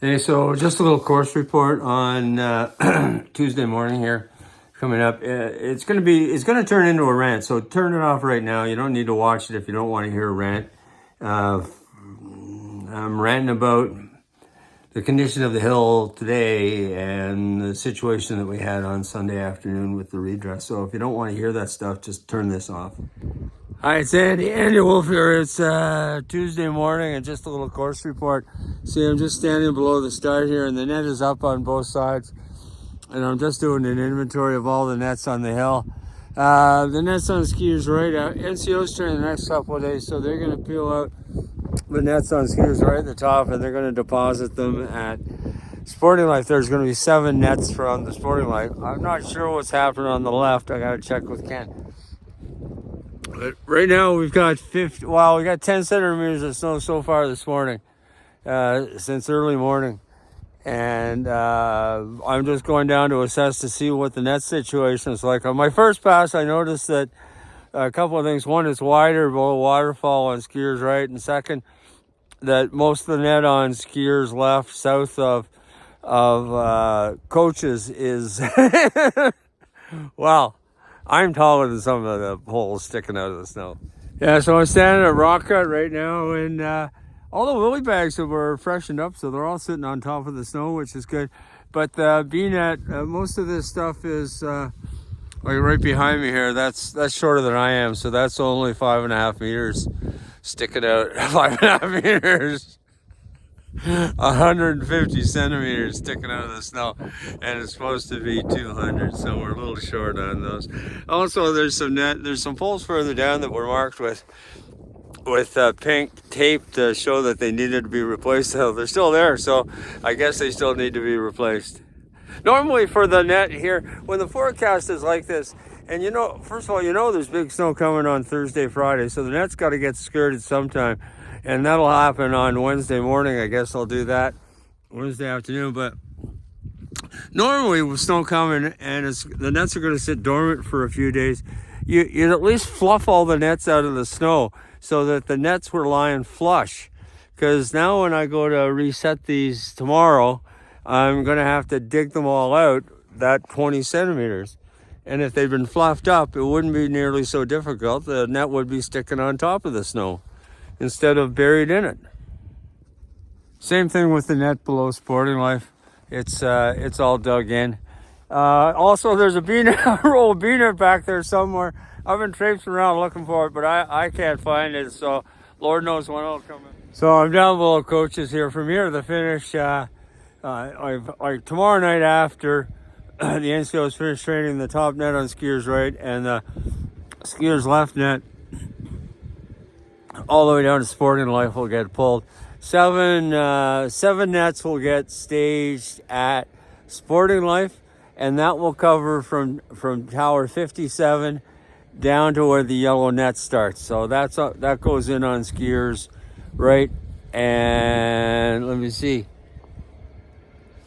Hey, so just a little course report on Tuesday morning here coming up. It's gonna turn into a rant. So turn it off right now. You don't need to watch it if you don't want to hear a rant. Uh, I'm ranting about the condition of the hill today and the situation that we had on Sunday afternoon with the redress. So if you don't want to hear that stuff, just turn this off. Hi, it's Andy Wolf here. It's Tuesday morning and just a little course report. See, I'm just standing below the start here and the net is up on both sides. And I'm just doing an inventory of all the nets on the hill. The nets on skiers right out. NCO's training the next couple of days, so they're going to peel out the nets on skiers right at the top and they're going to deposit them at Sporting Life. There's going to be 7 nets from the Sporting Life. I'm not sure what's happening on the left. I got to check with Ken. But right now we've got 10 centimeters of snow so far this morning, since early morning. And I'm just going down to assess to see what the net situation is like. On my first pass, I noticed that a couple of things. One, it's wider below waterfall on skiers right. And second, that most of the net on skiers left south of coaches is, wow. I'm taller than some of the poles sticking out of the snow. Yeah, so I'm standing at Rock Cut right now, and all the willy bags were freshened up, so they're all sitting on top of the snow, which is good. But being at most of this stuff is like right behind me here. That's shorter than I am, so that's only 5.5 meters sticking out. 5.5 meters. 150 centimeters sticking out of the snow, and it's supposed to be 200, so we're a little short on those. Also, there's some poles further down that were marked with pink tape to show that they needed to be replaced. So they're still there, so I guess they still need to be replaced. Normally for the net here, when the forecast is like this, and first of all, there's big snow coming on Thursday, Friday, so the net's got to get skirted sometime. And that'll happen on Wednesday morning. I guess I'll do that Wednesday afternoon. But normally with snow coming and the nets are going to sit dormant for a few days, you'd at least fluff all the nets out of the snow so that the nets were lying flush. Because now when I go to reset these tomorrow, I'm going to have to dig them all out, that 20 centimeters. And if they'd been fluffed up, it wouldn't be nearly so difficult. The net would be sticking on top of the snow instead of buried in it. Same thing with the net below Sporting Life. It's all dug in. Also, there's a roll of beaner back there somewhere. I've been traipsing around looking for it, but I can't find it. So Lord knows when it'll come in. So I'm down below coaches here. From here to the finish, tomorrow night after the NCO's finished training, the top net on skiers right and the skiers left net all the way down to Sporting Life will get pulled. Seven nets will get staged at Sporting Life, and that will cover from Tower 57 down to where the yellow net starts. So that goes in on skiers, right? And let me see.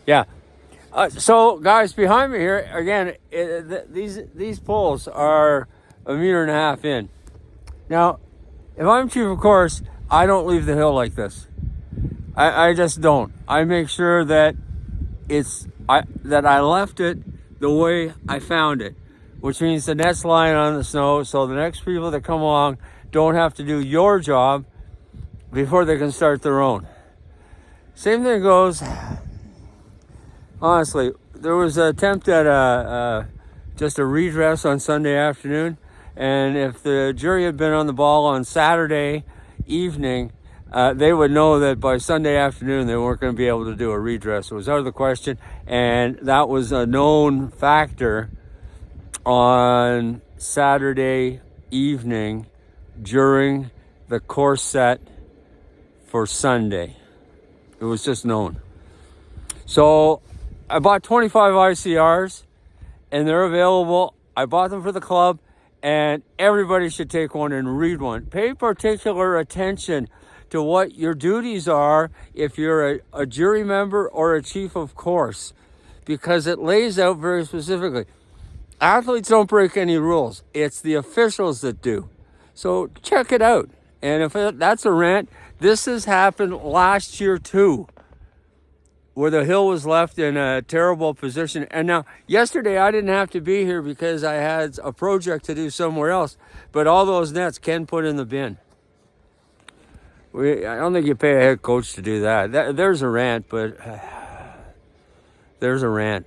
Yeah. So guys, behind me here again, these poles are 1.5 meters in. Now, if I'm chief of course, I don't leave the hill like this. I just don't. I make sure that I left it the way I found it, which means the net's lying on the snow, so the next people that come along don't have to do your job before they can start their own. Same thing goes, honestly, there was an attempt at just a redress on Sunday afternoon. And if the jury had been on the ball on Saturday evening, they would know that by Sunday afternoon they weren't going to be able to do a redress. It was out of the question, and that was a known factor on Saturday evening during the course set for Sunday. It was just known. So I bought 25 ICRs, and they're available. I bought them for the club. And everybody should take one and read one. Pay particular attention to what your duties are if you're a jury member or a chief of course, because it lays out very specifically. Athletes don't break any rules. It's the officials that do. So check it out. And if that's a rant, this has happened last year too. where the hill was left in a terrible position. And now, yesterday I didn't have to be here because I had a project to do somewhere else. But all those nets Ken put in the bin. I don't think you pay a head coach to do that. There's a rant, but there's a rant.